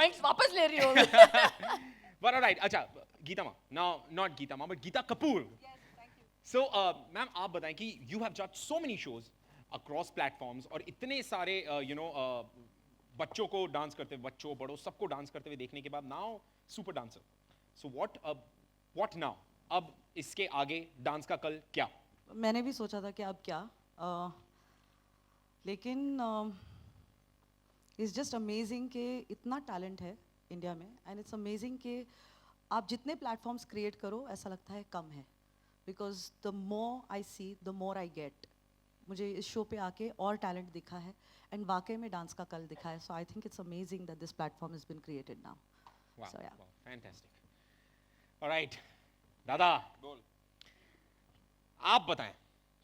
Points वापस ले रही हो But all right, अच्छा गीता माँ, now not गीता माँ but Geeta Kapoor. So ma'am आप बताएं कि you have judged so many shows across platforms और इतने सारे बच्चों को डांस करते हुए, बच्चों बड़ों सबको डांस करते हुए देखने के बाद now super dancer. So what now? अब इसके आगे डांस का कल क्या? मैंने भी सोचा था कि अब क्या, लेकिन इट्स जस्ट अमेजिंग कि इतना टैलेंट है इंडिया में, एंड इट्स अमेजिंग कि आप जितने प्लेटफॉर्म्स क्रिएट करो ऐसा लगता है कम है, because the more I see the more I get. मुझे इस शो पे आके और टैलेंट दिखा है, एंड वाकई में डांस का कल दिखा है. So I think it's amazing that this platform has been created now. Wow, So, yeah. wow, fantastic. All right, दादा बोल. आप बताएं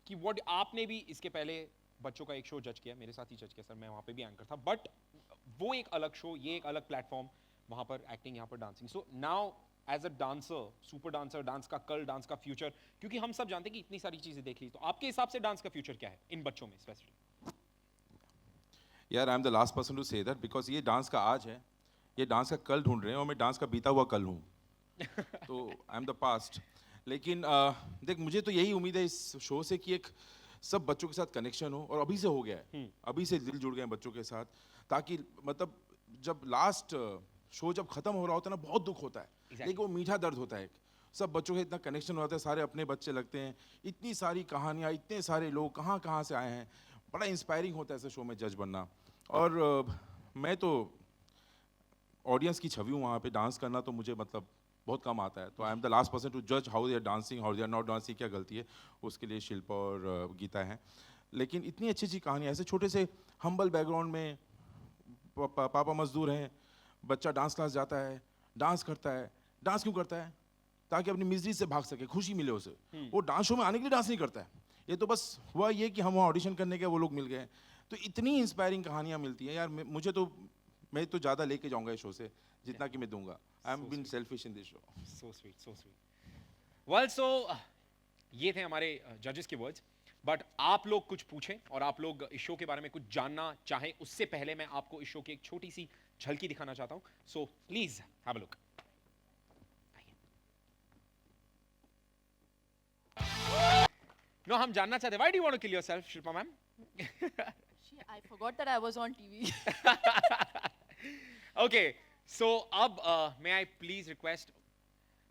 कि what आपने भी इसके पहले बच्चों का एक शो जज किया, मेरे साथ ही जज किया सर, मैं वहाँ पे भी एंकर था, बट वो एक अलग शो, ये एक अलग प्लेटफॉर्म, वहाँ पर एक्टिंग, यहाँ पर dancing. So now as a dancer, super dancer, dance का कल, डांस का फ्यूचर, क्योंकि हम सब जानते हैं कि इतनी सारी चीजें देख ली, तो आपके हिसाब से डांस का फ्यूचर क्या है इन बच्चों में स्पेसिफिकली? यार I am the last person to say that, because ये डांस का आज है, ये डांस का कल ढूंढ रहे हैं और मैं डांस का बीता हुआ कल हूँ. तो आई एम द पास्ट. लेकिन देख, मुझे तो यही उम्मीद है इस शो से कि एक सब बच्चों के साथ कनेक्शन हो, और अभी से हो गया है, अभी से दिल जुड़ गए हैं बच्चों के साथ, ताकि मतलब जब लास्ट शो जब खत्म हो रहा होता है ना, बहुत दुख होता है. लेकिन वो मीठा दर्द होता है, सब बच्चों के इतना कनेक्शन होता है, सारे अपने बच्चे लगते हैं, इतनी सारी कहानियाँ, इतने सारे लोग कहाँ कहाँ से आए हैं, बड़ा इंस्पायरिंग होता है ऐसे शो में जज बनना. और मैं तो ऑडियंस की छवि हूँ वहाँ पे, डांस करना तो मुझे मतलब बहुत कम आता है. तो I am the last person to जज how they are dancing, how they are not dancing, क्या गलती है, उसके लिए शिल्पा और गीता हैं. लेकिन इतनी अच्छी अच्छी कहानियाँ, ऐसे छोटे से हम्बल बैकग्राउंड में पापा मजदूर हैं, बच्चा डांस क्लास जाता है, डांस करता है. डांस क्यों करता है? ताकि अपनी मिजरी से भाग सके, खुशी मिले उसे. वो डांस शो में आने के लिए डांस नहीं करता है, ये तो बस हुआ ये कि हम वहाँ ऑडिशन करने के वो लोग मिल गए. तो इतनी इंस्पायरिंग कहानियाँ मिलती हैं यार, मुझे तो, मैं तो ज़्यादा लेके जाऊँगा इस शो से जितना कि मैं दूंगा. I am been selfish in this show. So sweet, so sweet. Well, so ये थे हमारे जजेस के वर्ड्स, बट आप लोग कुछ पूछें और आप लोग इस शो के बारे में कुछ जानना चाहें, उससे पहले मैं आपको इस शो की एक छोटी सी झलकी दिखाना चाहता हूं. So please have a look. No, हम जानना चाहते, why do you want to kill yourself Shilpa ma'am? I forgot that I was on TV. Okay, so अब मे आई प्लीज रिक्वेस्ट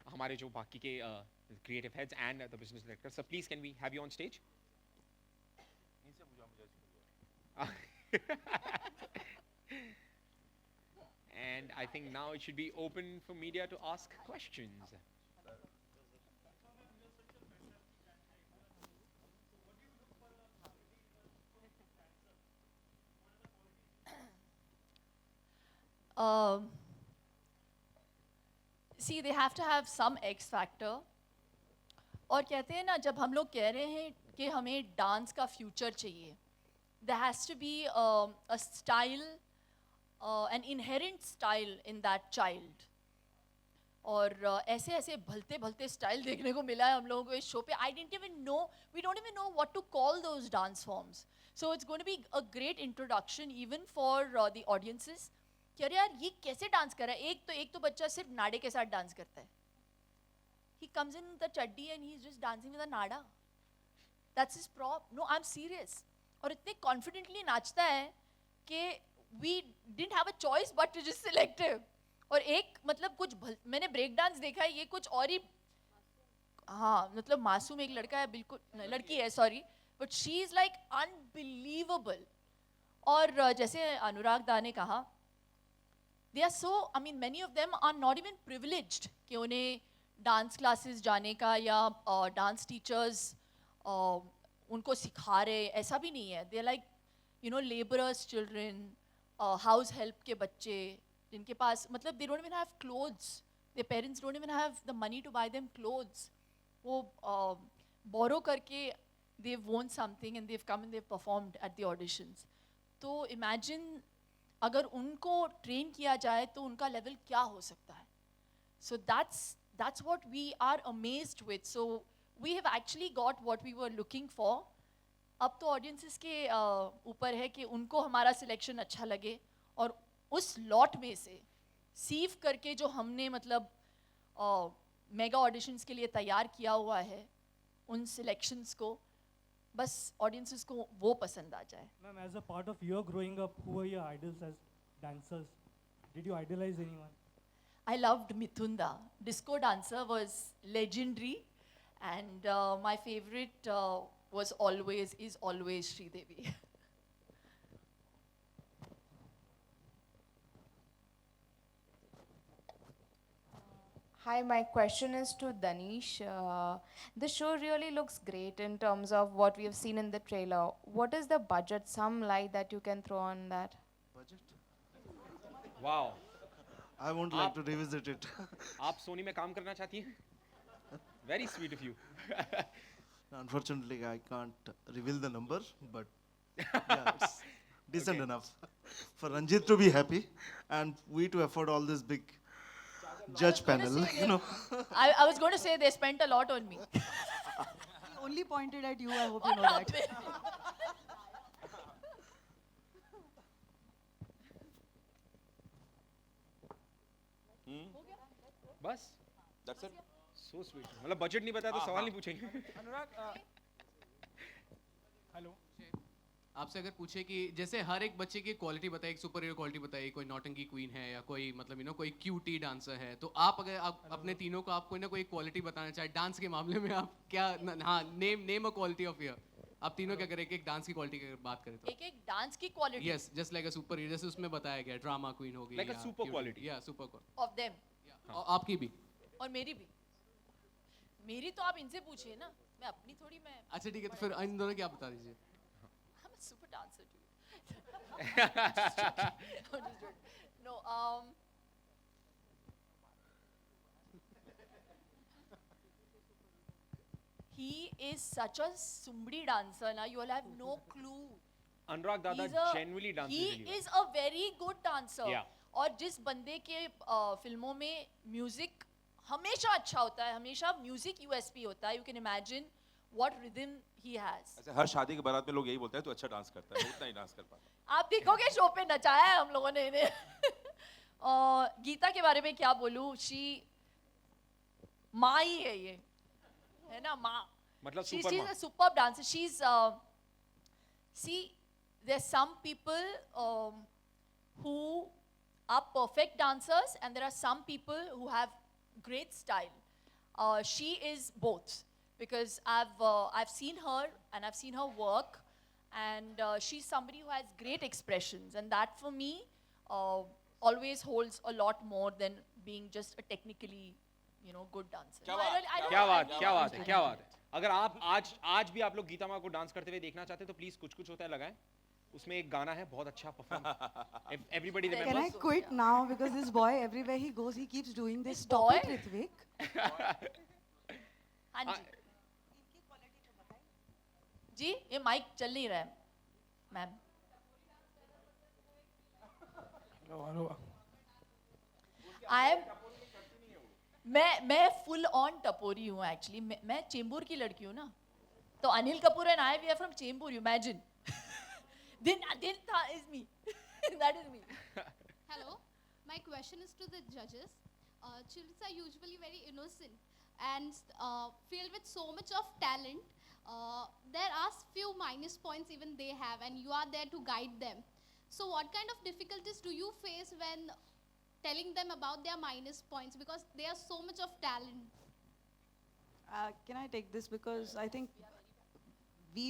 हमारे जो बाकी के creative heads and the business director, sir please can we have you on stage? And I think now it should be open for media to ask questions. See, they have to have some X factor. और कहते हैं ना, जब हम लोग कह रहे हैं कि हमें डांस का फ्यूचर चाहिए, there has to be a style, an inherent style in that child. और ऐसे ऐसे भलते भलते स्टाइल देखने को मिला है हम लोगों को इस शो पे. I didn't even know, we don't even know what to call those dance forms. So it's going to be a great introduction even for the audiences. कि अरे यार ये कैसे डांस कर रहा है. एक तो बच्चा सिर्फ नाड़े के साथ डांस करता है. He comes in the chaddi and he's just dancing with a nada. That's his prop. No, I'm serious. और इतने confidently नाचता है कि we didn't have a choice but to just select him. और एक मतलब कुछ मैंने ब्रेक डांस देखा है, ये कुछ और ही, हाँ मतलब मासूम एक लड़का है, बिल्कुल लड़की है sorry, but she is like unbelievable. और जैसे अनुराग दा ने कहा, they are so, I mean many of them are not even privileged कि उन्हें डांस क्लासेस जाने का या डांस टीचर्स उनको सिखा रहे, ऐसा भी नहीं है. they are like you know laborers children, house help के बच्चे जिनके पास मतलब they don't even have clothes, their parents don't even have the money to buy them clothes. वो borrow करके they've won something and they've come and they've performed at the auditions. तो imagine अगर उनको train किया जाए तो उनका level क्या हो सकता है. So that's what we are amazed with. So we have actually got what we were looking for. अब तो ऑडियंसेस के ऊपर है कि उनको हमारा सिलेक्शन अच्छा लगे और उस लॉट में से सीव करके जो हमने मतलब मेगा ऑडिशंस के लिए तैयार किया हुआ है उन सिलेक्शंस को बस ऑडियंसेस को वो पसंद आ जाए. Ma'am, as a part of your growing up, who were your idols as dancers? Did you idolize anyone? I loved Mithunda. Disco dancer was legendary, and my favorite is always Sridevi. Hi, my question is to Danish. The show really looks great in terms of what we have seen in the trailer. What is the budget? Some light that you can throw on that? Wow, I won't like to revisit it. आप सोनी में काम करना चाहती हैं? Very sweet of you. Unfortunately, I can't reveal the number, but yeah, it's decent enough for Ranjit to be happy and we to afford all this big judge panel. You know, I was going to say they spent a lot on me. He only pointed at you. I hope you know that. बस That's it. so sweet. मतलब budget नहीं बताया तो सवाल नहीं पूछेंगे. Hello आपसे अगर पूछे कि जैसे हर एक बच्चे की क्वालिटी बताए, एक सुपर हीरो क्वालिटी बताई, कोई नौटंकी क्वीन है या कोई मतलब कोई क्यूटी डांसर है, तो आप अगर आप अपने तीनों को आप कोई ना कोई क्वालिटी बताना चाहे डांस के मामले में, आप क्या हाँ name a quality of your, आप तीनों क्या करें, एक डांस की क्वालिटी की बात करें तो? एक डांस की quality yes, just like a super hero, जैसे उसमें बताया गया ड्रामा क्वीन होगी, Like a super quality. या सुपर ऑफ देम आपकी भी. और मेरी भी. मेरी तो आप इनसे पूछिए ना, मैं अपनी थोड़ी मैं अच्छा ठीक है, तो फिर इन दोनों की आप बता दीजिए. I'm a super dancer too. I'm just joking. No, he is such a sumbri dancer na, you all have no clue. अनुराग दादा He's a- genuinely dances he really well. is a very good dancer. Yeah. और जिस बंदे के फिल्मों में music हमेशा अच्छा होता है, हमेशा म्यूजिक यूएसपी होता है. You can imagine what rhythm he has. ऐसे हर शादी के बारात में लोग यही बोलते हैं तू अच्छा डांस करता है, वो उतना ही डांस कर पाता. आप देखोगे शो पे नचाया है हम लोगों ने इन्हें. गीता के बारे में क्या बोलूं, शी माँ ही है, ये है ना माँ. मतलब she's super a superb dancer. She's see, there's some people who are perfect dancers and there are some people who have great style. She is both because I've seen her and I've seen her work, and she's somebody who has great expressions, and that for me always holds a lot more than being just a technically good dancer. क्या No, I बात- really- I don't- क्या I बात really क्या don't बात है, think क्या that. बात है. अगर आप आज भी आप लोग गीता माँ को डांस करते हुए देखना चाहते हैं तो प्लीज कुछ कुछ होता है लगाएं. उसमें एक गाना है बहुत अच्छा perform. Everybody Can I remembers? quit now? Because this boy, everywhere he goes, he keeps doing this. This Stop it, boy? Ritvik. हाँ जी. जी ये माइक चल नहीं रहा है मैम. आई एम मैं फुल ऑन टपोरी हूँ एक्चुअली. मैं चेंबूर की लड़की हूँ ना, तो Anil Kapoor and I we are from Chembur. Imagine then that is me. That is me. Hello, my question is to the judges. Children are usually very innocent and filled with so much of talent. There are few minus points even they have, and you are there to guide them. So, what kind of difficulties do you face when telling them about their minus points, because they are so much of talent? Can I take this? Because I think we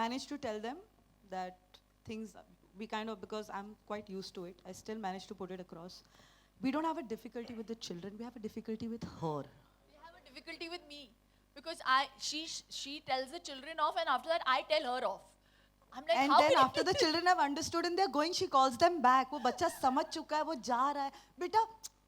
managed to tell them that things, we kind of, because I'm quite used to it, I still managed to put it across. We don't have a difficulty with the children, we have a difficulty with her. They have a difficulty with me because she tells the children off, and after that I tell her off. I'm like, And how then can after the children have understood and they're going, she calls them back. वो बच्चा समझ चुका है, वो जा रहा है. बेटा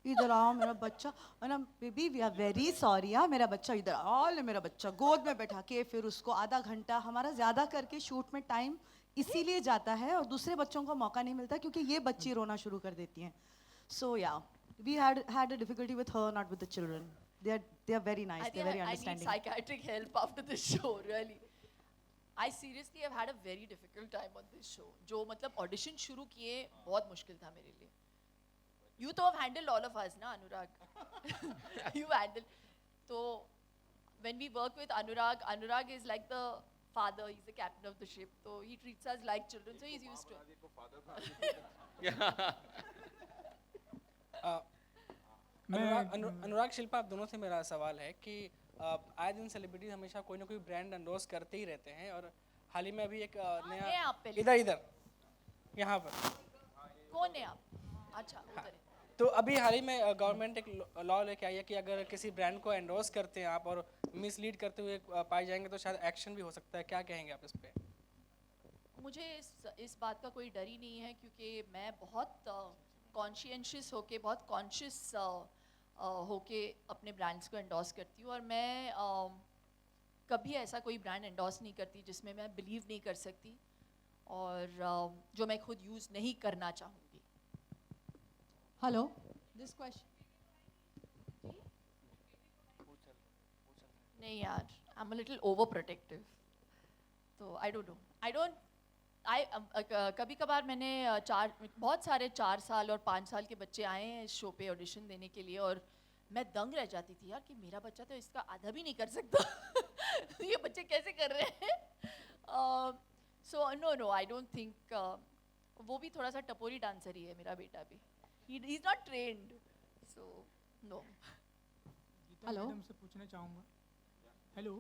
इधर आओ मेरा बच्चा. और हम baby we are very sorry, हाँ मेरा बच्चा इधर आओ, ले मेरा बच्चा गोद में बैठा के फिर उसको आधा घंटा हमारा ज़्यादा करके शूट में टाइम इसीलिए जाता है और दूसरे बच्चों को मौका नहीं मिलता क्योंकि ये बच्ची रोना शुरू कर देती हैं. So yeah, we had a difficulty with her, not with the children. They are very nice. I They're think very I need understanding. psychiatric help after this show, really. I seriously have had a very difficult time on this show. जो मतलब audition शुरू किए बहुत मुश्किल था मेरे लिए. You तो have handled all of us, na Anurag. You handle. So when we work with Anurag, Anurag is like the father. He's the captain of the ship. So he treats us like children. So he's used to it. अनुराग शिल्पा, आप दोनों से मेरा सवाल है कि आए दिन celebrities हमेशा कोई ना कोई ब्रांड एंडोर्स करते ही रहते हैं, और हाल ही में अभी एक हैं नया आप पहले? इधर इधर यहाँ पर, कौन है आप? अच्छा उधर है. तो अभी हाल ही में गवर्नमेंट एक लॉ लेके आई है कि अगर किसी ब्रांड को एंडोर्स करते हैं आप और मिसलीड करते हुए पाए जाएंगे तो शायद एक्शन भी हो सकता है, क्या कहेंगे आप इस पे? मुझे इस बात का कोई डर ही नहीं है, क्योंकि मैं बहुत कॉन्शियस होके, बहुत कॉन्शियस होके अपने ब्रांड्स को एंडोर्स करती हूँ. और मैं कभी ऐसा कोई ब्रांड एंडोर्स नहीं करती जिसमें मैं बिलीव नहीं कर सकती और जो मैं खुद यूज़ नहीं करना चाहूँगी. Hello. This question. नहीं यार, I am a little over protective. तो आई डोंट नो, कभी कभार मैंने बहुत सारे 4 साल और 5 साल के बच्चे आए हैं इस शो पे ऑडिशन देने के लिए, और मैं दंग रह जाती थी यार कि मेरा बच्चा तो इसका आधा भी नहीं कर सकता. ये बच्चे कैसे कर रहे हैं? So no, I don't think. वो भी थोड़ा सा टपोरी डांसर ही है मेरा बेटा भी. He is not trained, so no. Hello. Madam से पूछना चाहूँगा. हेलो,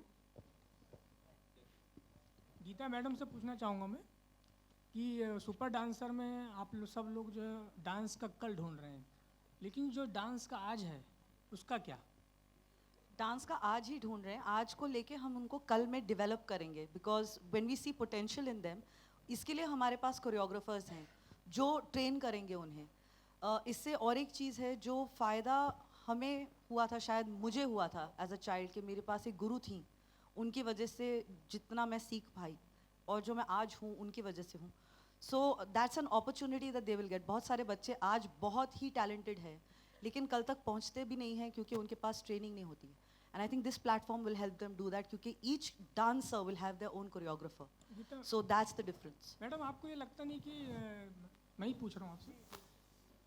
गीता मैडम से पूछना चाहूँगा मैं कि सुपर डांसर में आप लोग सब लोग जो है डांस का कल ढूंढ रहे हैं, लेकिन जो डांस का आज है उसका क्या? डांस का आज ही ढूंढ रहे हैं. आज को लेके हम उनको कल में डेवलप करेंगे, because when we see potential in them, इसके लिए हमारे पास कोरियोग्राफर्स हैं जो ट्रेन करेंगे उन्हें. इससे और एक चीज़ है जो फ़ायदा हमें हुआ था, शायद मुझे हुआ था एज अ चाइल्ड, कि मेरे पास एक गुरु थी. उनकी वजह से जितना मैं सीख पाई और जो मैं आज हूँ उनकी वजह से हूँ. So that's an opportunity that they will get. बहुत सारे बच्चे आज बहुत ही टैलेंटेड हैं लेकिन कल तक पहुँचते भी नहीं हैं क्योंकि उनके पास ट्रेनिंग नहीं होती. And I think this platform will help them do that, क्योंकि each dancer will have their own choreographer. Geeta so that's the difference. Madam, आपको ये लगता नहीं कि मैं ही पूछ रहा हूँ आपसे,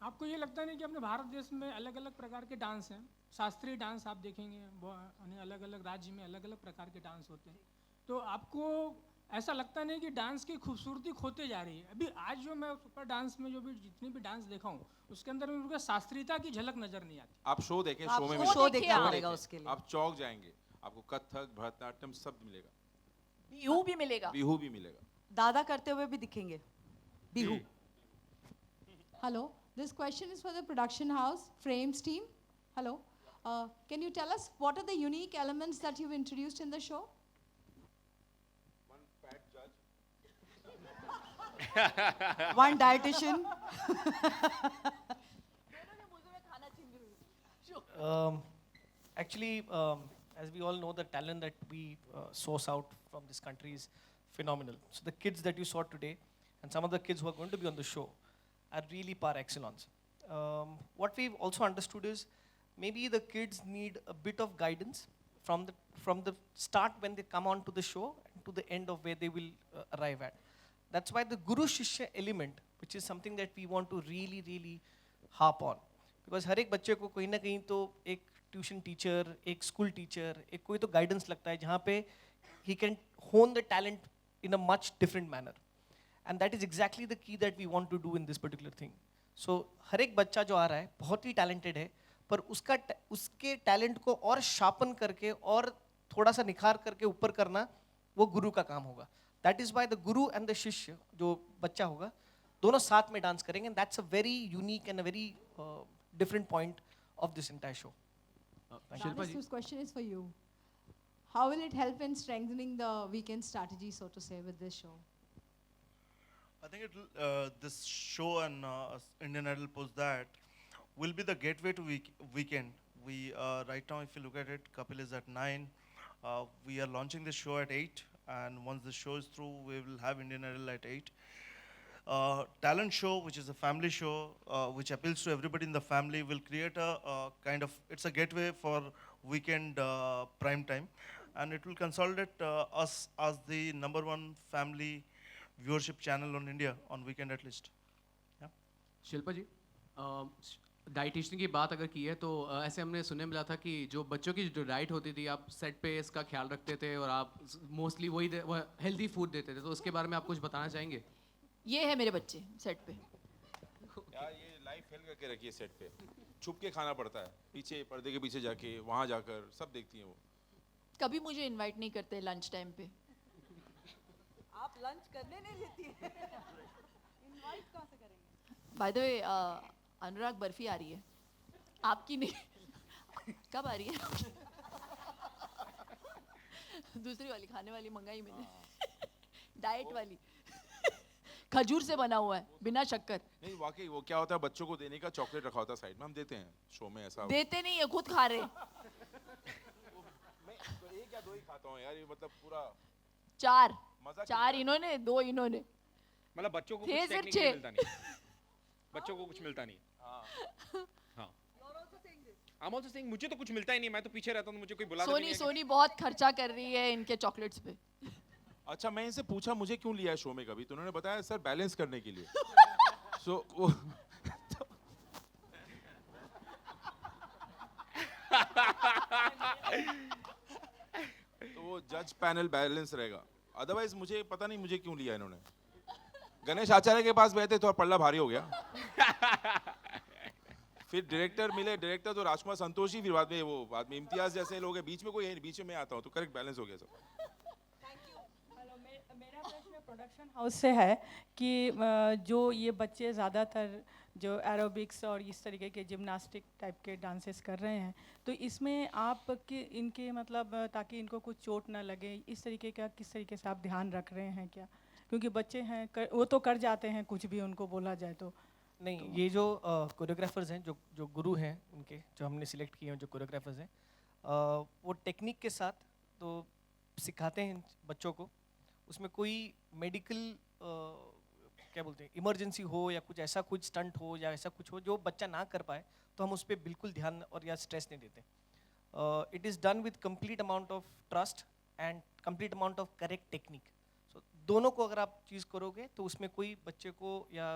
आपको ये लगता नहीं कि अपने भारत देश में अलग अलग प्रकार के डांस हैं? शास्त्रीय डांस आप देखेंगे, अलग अलग राज्य में अलग अलग प्रकार के डांस होते हैं. तो आपको ऐसा लगता नहीं कि डांस की खूबसूरती खोते जा रही है? अभी आज जो मैं सुपर डांस में जो भी जितनी भी डांस देखा हूँ उसके अंदर उनका शास्त्रीयता की झलक नजर नहीं आती. आप शो देखें, आप शो में शो मिलेगा. देखना आप पड़ेगा देखें. उसके लिए. आप चौक जाएंगे, आपको कथक, भरतनाट्यम सब मिलेगा, बिहू भी मिलेगा. बिहू भी मिलेगा. दादा करते हुए भी दिखेंगे Bihu. Hello. This question is for the production house, Frames team. Hello. Can you tell us what are the unique elements that you've introduced in the show? One fat judge. One dietitian. Actually, as we all know, the talent that we source out from this country is phenomenal. So the kids that you saw today, and some of the kids who are going to be on the show, are really par excellence. What we've also understood is maybe the kids need a bit of guidance from the start when they come on to the show to the end of where they will arrive at. That's why the Guru Shishya element, which is something that we want to really harp on. Because हर एक बच्चे को कहीं ना कहीं तो एक tuition teacher, एक school teacher, एक कोई तो गाइडेंस लगता है जहाँ पे he can hone the talent in a much different manner. And that is exactly the key that we want to do in this particular thing. So हर एक बच्चा जो आ रहा है बहुत ही talented है, पर उसके टैलेंट को और शार्पन करके और थोड़ा सा निखार करके ऊपर करना वो गुरु का काम होगा. That is why the guru and the शिष्य जो बच्चा होगा दोनों साथ में डांस करेंगे, and that's a very unique and a very different point of this entire show. Shilpa Danis, ji. this question is for you. How will it help in strengthening the weekend strategy, so to say, with this show? I think this show and Indian Idol post that will be the gateway to weekend. We right now, if you look at it, Kapil is at 9. We are launching the show at 8, and once the show is through, we will have Indian Idol at 8. Talent show, which is a family show, which appeals to everybody in the family, will create a kind of, it's a gateway for weekend prime time, and it will consolidate us as the #1 family viewership channel on India on weekend at least. Yeah. Shilpa ji, dietitian की बात अगर की है तो ऐसे हमने सुनने मिला था कि जो बच्चों की जो डाइट होती थी आप सेट पे इसका ख्याल रखते थे और आप मोस्टली वही हेल्दी फूड देते थे, तो उसके बारे में आप कुछ बताना चाहेंगे? ये है मेरे बच्चे सेट पे। यार ये लाइफ फेल करके रखी है सेट पे, छुप के खाना पड़ता है, पीछे पर्दे के पीछे जाके, वहाँ जाकर सब देखती हैं वो। कभी मुझे इनवाइट नहीं करते लंच टाइम पे। आप लंच करने नहीं देती इनवाइट कहाँ से करेंगे? बाय द वे अनुराग बर्फी आ रही है आपकी नहीं कब आ रही है? दूसरी वाली खाने वाली मंगाई मैंने डाइट वाली खजूर से बना हुआ है बिना शक्कर। नहीं वाकई वो क्या होता है, बच्चों को देने का चॉकलेट रखा होता है साइड में, हम देते हैं शो में ऐसा। देते नहीं है, खुद खा रहे। मैं तो एक या दो ही खाता हूँ यार, ये मतलब पूरा चार मजा चार इन्होंने, दो इन्होंने। मतलब बच्चों को थे कुछ सिर्फ technically छह। मिलता नहीं, बच्चों को कुछ मिलता नहीं। हाँ I'm also saying मुझे तो कुछ मिलता ही नहीं, मैं तो पीछे रहता हूँ, मुझे कोई बुलाता भी नहीं सोनी है सोनी बहुत खर्चा कर रही है इनके चॉकलेट्स पे। अच्छा मैं इनसे पूछा मुझे क्यों लिया है शो में कभी, तो उन्होंने बताया सर बैलेंस करने के लिए। सो वो तो वो जज पैनल बैलेंस रहेगा, अदरवाइज मुझे पता नहीं मुझे क्यों लिया इन्होंने। गणेश आचार्य के पास बैठे तो पल्ला भारी हो गया। फिर डायरेक्टर मिले, डायरेक्टर तो राजकुमार संतोषी, फिर बाद में इम्तियाज जैसे लोग हैं, बीच में कोई है नहीं, बीच में मैं आता हूँ, तो करेक्ट बैलेंस हो गया सब। मेरा प्रश्न प्रोडक्शन हाउस से है कि जो ये बच्चे ज़्यादातर जो एरोबिक्स और इस तरीके के जिम्नास्टिक टाइप के डांसेस कर रहे हैं, तो इसमें आप कि इनके मतलब ताकि इनको कुछ चोट ना लगे, इस तरीके का किस तरीके से आप ध्यान रख रहे हैं क्या? क्योंकि बच्चे हैं वो तो कर जाते हैं कुछ भी उनको बोला जाए तो। नहीं, ये जो कोरियोग्राफर्स हैं, जो गुरु हैं उनके, जो हमने सिलेक्ट किए हैं जो कोरियोग्राफर्स हैं, वो टेक्निक के साथ तो सिखाते हैं बच्चों को, उसमें कोई मेडिकल क्या बोलते हैं इमरजेंसी हो या कुछ ऐसा कुछ स्टंट हो या ऐसा कुछ हो जो बच्चा ना कर पाए, तो हम उस पर बिल्कुल ध्यान और या स्ट्रेस नहीं देते। It is done with complete amount of trust and complete amount of correct technique. So दोनों को अगर आप चीज़ करोगे तो उसमें कोई बच्चे को या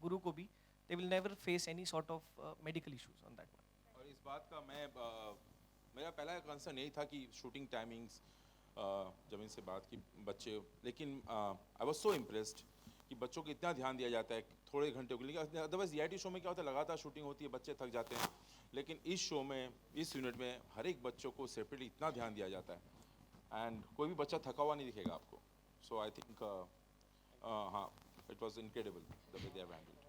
गुरु को भी they will never face any sort of medical issues on that one. और इस बात का मेरा पहला कंसर्न यही था कि शूटिंग टाइमिंग्स, जब इनसे बात की बच्चे, लेकिन आई वाज सो इम्प्रेस्ड कि बच्चों को इतना ध्यान दिया जाता है थोड़े घंटे के लिए। अदरवाइज रियलिटी शो में क्या होता है, लगातार शूटिंग होती है, बच्चे थक जाते हैं, लेकिन इस शो में, इस यूनिट में हर एक बच्चों को सेपरेटली इतना ध्यान दिया जाता है एंड कोई भी बच्चा थका हुआ नहीं दिखेगा आपको। सो आई थिंक हाँ, it was incredible the way they have handled.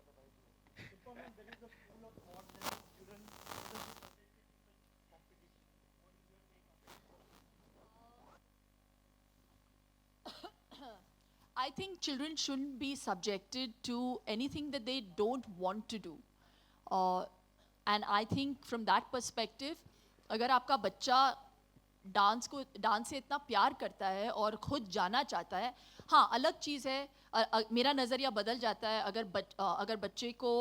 I think children shouldn't be subjected to anything that they don't want to do. And I think from that perspective, अगर आपका बच्चा डांस से इतना प्यार करता है और खुद जाना चाहता है, हाँ अलग चीज़ है, मेरा नज़रिया बदल जाता है अगर बच्चे को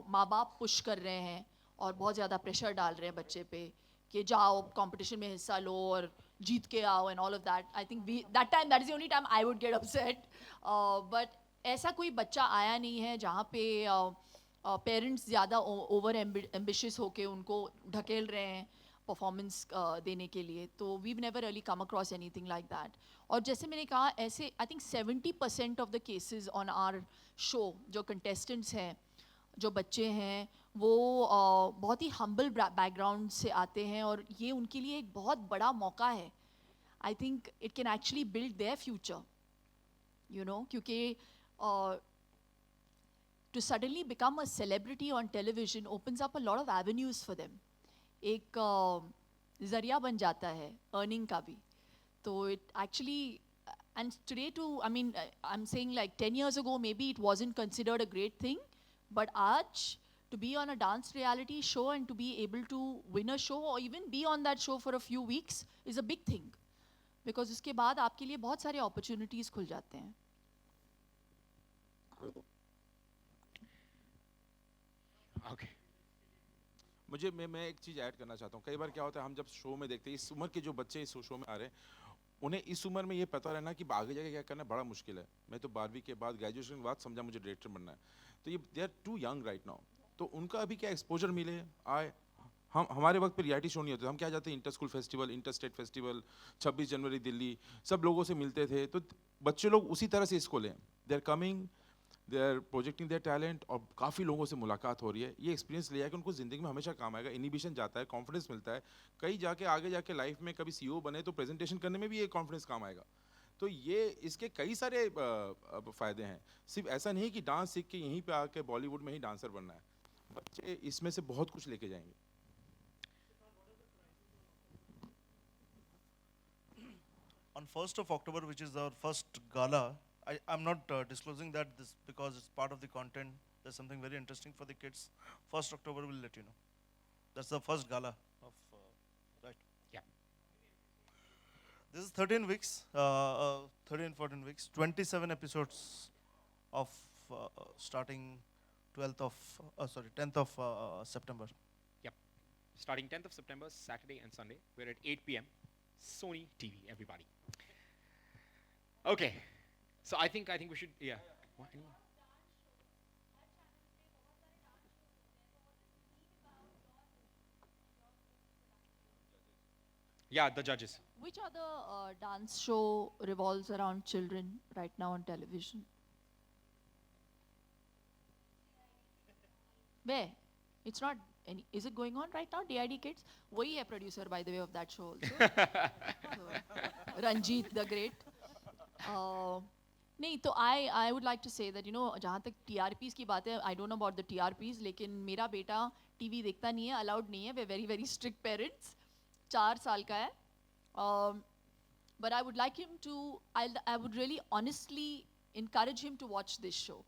माँ बाप पुश कर रहे हैं और बहुत ज़्यादा प्रेशर डाल रहे हैं बच्चे पे कि जाओ कंपटीशन में हिस्सा लो और जीत के आओ and all of that. I think that is the only time I would get upset. But ऐसा कोई बच्चा आया नहीं है जहाँ पे पेरेंट्स ज़्यादा ओवर एम्बिशियस होके उनको ढकेल रहे हैं परफॉर्मेंस देने के लिए, तो we never really come across anything like that. और जैसे मैंने कहा, ऐसे I think 70% of the cases on our show जो कंटेस्टेंट्स हैं, जो बच्चे हैं, वो बहुत ही हम्बल बैकग्राउंड से आते हैं और ये उनके लिए एक बहुत बड़ा मौका है। I think it can actually build their future, you know, क्योंकि to suddenly become a celebrity on television opens up a lot of avenues for them. एक ज़रिया बन जाता है अर्निंग का भी, तो it actually, and today too, I mean, I'm saying like 10 years ago maybe it wasn't considered a great thing, but आज to be on a dance reality show and to be able to win a show or even be on that show for a few weeks is a big thing, because उसके बाद आपके लिए बहुत सारे opportunities खुल जाते हैं. Okay. मैं एक चीज़ ऐड करना चाहता हूँ। कई बार क्या होता है, हम जब शो में देखते हैं, इस उम्र के जो बच्चे इस शो में आ रहे हैं, उन्हें इस उम्र में ये पता रहना कि आगे जाके क्या करना बड़ा मुश्किल है। मैं तो 12वीं के बाद, ग्रेजुएशन के बाद समझा मुझे डायरेक्टर बनना है, तो ये they are too young right now. तो उनका अभी क्या एक्सपोजर मिले आए। हम हमारे वक्त पे रियलिटी शो नहीं होते, हम क्या जाते हैं inter school festival, inter state festival, 26 जनवरी दिल्ली, सब लोगों से मिलते थे। तो बच्चे लोग उसी तरह से इसको लें, they are coming, they are projecting their talent, और काफ़ी लोगों से मुलाकात हो रही है। ये एक्सपीरियंस लिया है कि उनको ज़िंदगी में हमेशा काम आएगा, इनिबिशन जाता है, कॉन्फिडेंस मिलता है, कहीं जाके आगे जाके लाइफ में कभी सीईओ बने तो प्रेजेंटेशन करने में भी ये कॉन्फिडेंस काम आएगा। तो ये इसके कई सारे फ़ायदे हैं। सिर्फ ऐसा नहीं कि डांस सीख के यहीं पे आके बॉलीवुड में ही डांसर बनना है, बच्चे इसमें से बहुत कुछ लेके जाएंगे। On 1st of October, which is our first gala, I'm not disclosing that this because it's part of the content. There's something very interesting for the kids. 1st October, we'll let you know. That's the first gala of, right? Yeah. This is 13 weeks, 13, 14 weeks, 27 episodes of starting 10th of September. Yep. Starting 10th of September, Saturday and Sunday. We're at 8 p.m. Sony TV, everybody. Okay. So I think we should, yeah. What, anyone? Yeah, the judges. Which other dance show revolves around children right now on television? Where? It's not any. Is it going on right now? DID Kids. वही है producer by the way of that show also. So, Ranjit the Great. नहीं तो I would like to say that जहाँ तक TRPs की बात है, I don't know about the TRPs, लेकिन मेरा बेटा TV देखता नहीं है, allowed नहीं है, we're very very strict parents. 4 साल का है. But I would like him to, I would really honestly encourage him to watch this show.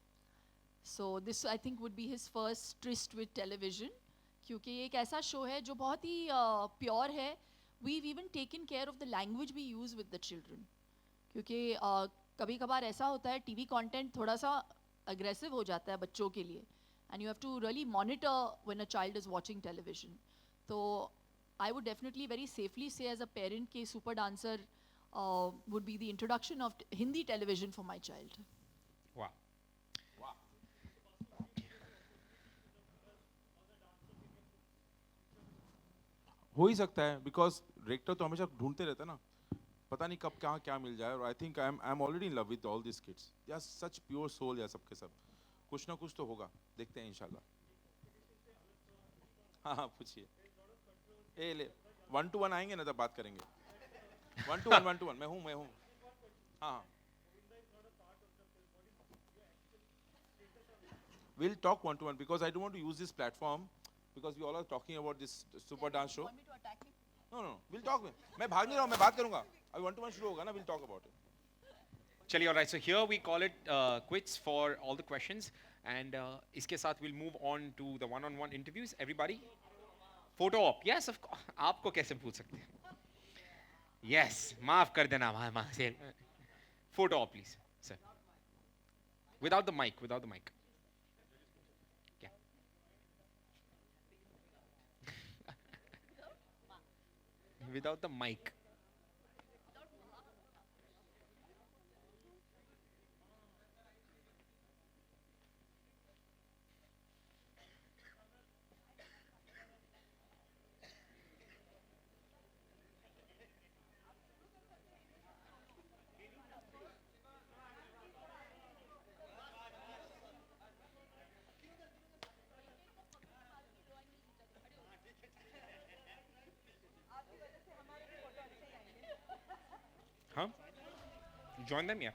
So this I think would be his first tryst with television, क्योंकि ये एक ऐसा show है जो बहुत ही pure है. We've even taken care of the language we use with the children. क्योंकि कभी कभार ऐसा होता है TV content थोड़ा सा aggressive हो जाता है बच्चों के लिए, and you have to really monitor when a child is watching television. So I would definitely very safely say as a parent कि Super Dancer would be the introduction of Hindi television for my child. Wow. हो ही सकता है, because director तो हमेशा ढूंढते रहता है ना, पता नहीं कब कहाँ क्या मिल जाए। और I think I am already in love with all this kids, या सच प्योर सोल या सबके सब, कुछ ना कुछ तो होगा, देखते हैं इंशाल्लाह। हाँ हाँ पूछिए, ए ले 1 to 1 आएंगे ना तब बात करेंगे। 1 to 1 मैं हूँ हाँ। We'll talk 1 to 1 because I don't want to use this platform because we all are talking about this super dance show. Want me to attack him? No, we'll talk. मैं भाग नहीं रहा हूँ, मैं बात करूँगा। अभी 1 to 1 शुरू होगा ना, we'll talk about it. Chaliye, all right. So here we call it quits for all the questions, and इसके साथ we'll move on to the one-on-one interviews. Everybody, photo op. Yes, of course. आपको कैसे पूछ सकते हैं? Yes, माफ कर देना माँ से. Photo op, please, sir. Without the mic. Yeah. Without the mic. Huh? Join them, yeah.